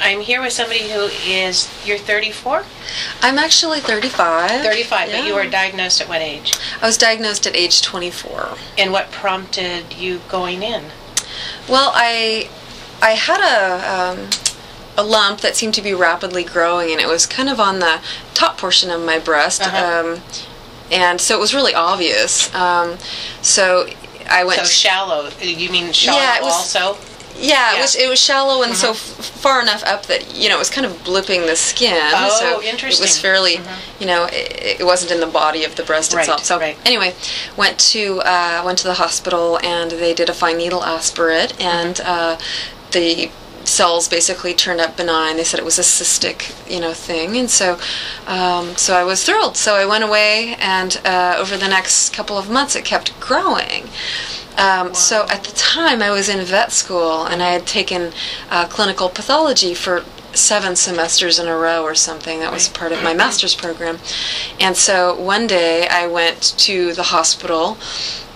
I'm here with somebody who is, you're 34? I'm actually 35. 35, yeah. But you were diagnosed at what age? I was diagnosed at age 24. And what prompted you going in? Well, I had a lump that seemed to be rapidly growing, and it was kind of on the top portion of my breast. And so it was really obvious. So I went... So shallow. You mean shallow also? Yeah, it was shallow and so far enough up that, it was kind of blipping the skin. Oh, so interesting. It was fairly, it wasn't in the body of the breast itself. So anyway, went to the hospital, and they did a fine needle aspirate, and the cells basically turned up benign. They said it was a cystic, thing, and so I was thrilled. So I went away, and over the next couple of months, it kept growing. So at the time, I was in vet school, and I had taken clinical pathology for 7 semesters in a row or something. That was part of my master's program. And so one day, I went to the hospital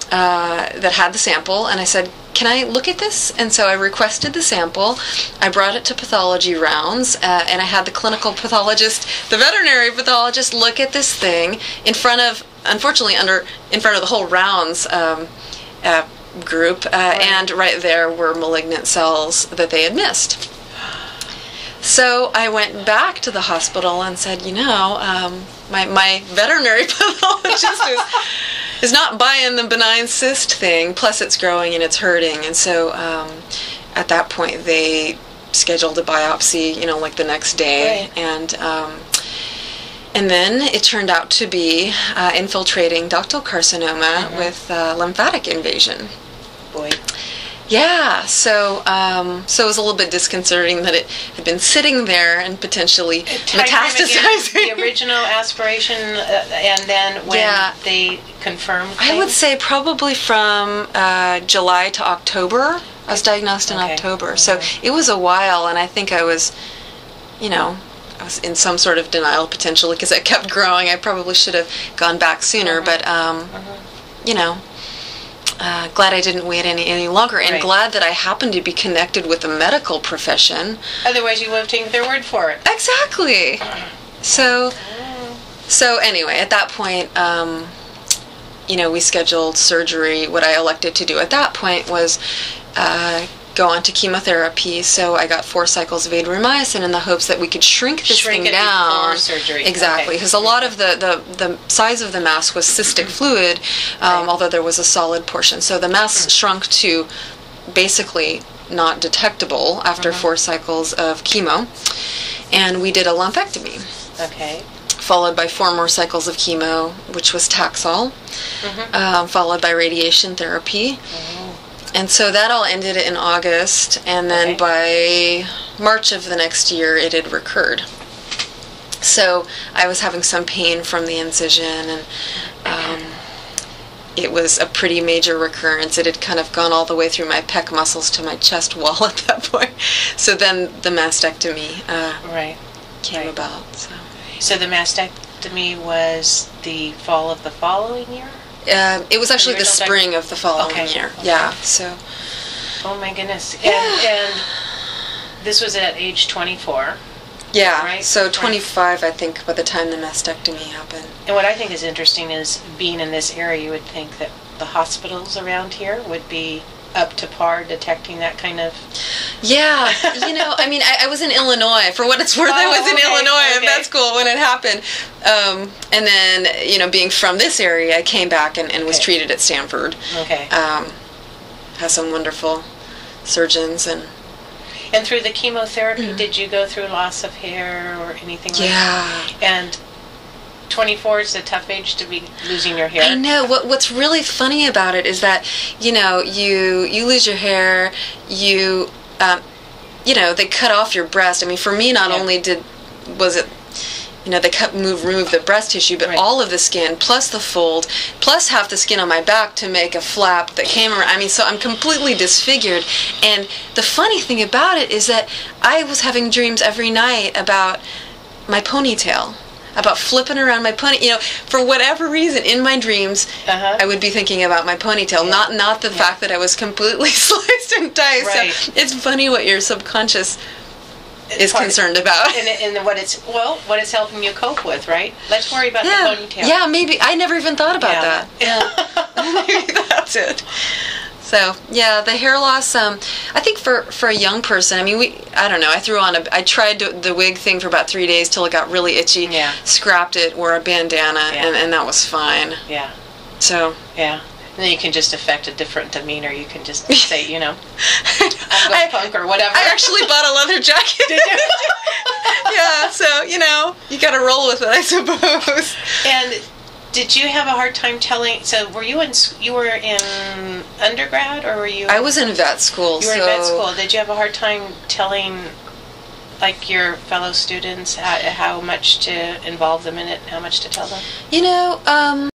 that had the sample, and I said, "Can I look at this?" And so I requested the sample. I brought it to pathology rounds, and I had the clinical pathologist, the veterinary pathologist, look at this thing in front of the whole rounds group, and right there were malignant cells that they had missed. So I went back to the hospital and said, my veterinary pathologist is not buying the benign cyst thing, plus it's growing and it's hurting. And so at that point they scheduled a biopsy, like the next day. And then it turned out to be infiltrating ductal carcinoma with lymphatic invasion. Boy. Yeah, so it was a little bit disconcerting that it had been sitting there and potentially metastasizing. The original aspiration, and then when they confirmed things? I would say probably from July to October. I was diagnosed in October, so it was a while, and I think I was, I was in some sort of denial potentially because it kept growing. I probably should have gone back sooner, but glad I didn't wait any longer, and glad that I happened to be connected with the medical profession. Otherwise, you would have taken their word for it. Exactly. So anyway, at that point, we scheduled surgery. What I elected to do at that point was go on to chemotherapy. So I got 4 cycles of adriamycin in the hopes that we could shrink this thing down. Before surgery. Exactly, because a lot of the size of the mass was cystic fluid, although there was a solid portion. So the mass shrunk to basically not detectable after 4 cycles of chemo, and we did a lumpectomy. Okay. Followed by 4 more cycles of chemo, which was Taxol, followed by radiation therapy. And so that all ended in August, and then by March of the next year, it had recurred. So I was having some pain from the incision, and it was a pretty major recurrence. It had kind of gone all the way through my pec muscles to my chest wall at that point. So then the mastectomy came about. So the mastectomy was the fall of the following year? It was actually the spring of the following year. Yeah, so. Oh my goodness. And this was at age 24. Yeah, right? So 25, I think, by the time the mastectomy happened. And what I think is interesting is being in this area, you would think that the hospitals around here would be up to par detecting that kind of... Yeah, I was in Illinois. For what it's worth, I was in Illinois at vet school when it happened. And then, being from this area, I came back and was treated at Stanford. Okay. Has some wonderful surgeons. And through the chemotherapy, did you go through loss of hair or anything like that? Yeah. And 24 is a tough age to be losing your hair. I know. What's really funny about it is that, you lose your hair, they cut off your breast. I mean, for me, not only was it, they remove the breast tissue, but all of the skin, plus the fold, plus half the skin on my back to make a flap that came around. I mean, so I'm completely disfigured. And the funny thing about it is that I was having dreams every night about my ponytail. About flipping around my pony, for whatever reason, in my dreams, I would be thinking about my ponytail, not the fact that I was completely sliced and diced. Right. So it's funny what your subconscious is concerned about. And what it's helping you cope with, right? Let's worry about the ponytail. Yeah, maybe. I never even thought about that. Yeah. Maybe that's it. So, yeah, the hair loss, I think for a young person, I mean, I don't know, I tried the wig thing for about 3 days till it got really itchy, scrapped it, wore a bandana, and that was fine. Yeah. So. Yeah. And then you can just affect a different demeanor. You can just say, I'm going punk or whatever. I actually bought a leather jacket. Did you? Yeah, so, you got to roll with it, I suppose. And did you have a hard time telling? So, were you in undergrad, or were you? I was in vet school. You were in vet school. Did you have a hard time telling, like, your fellow students how much to involve them in it, how much to tell them?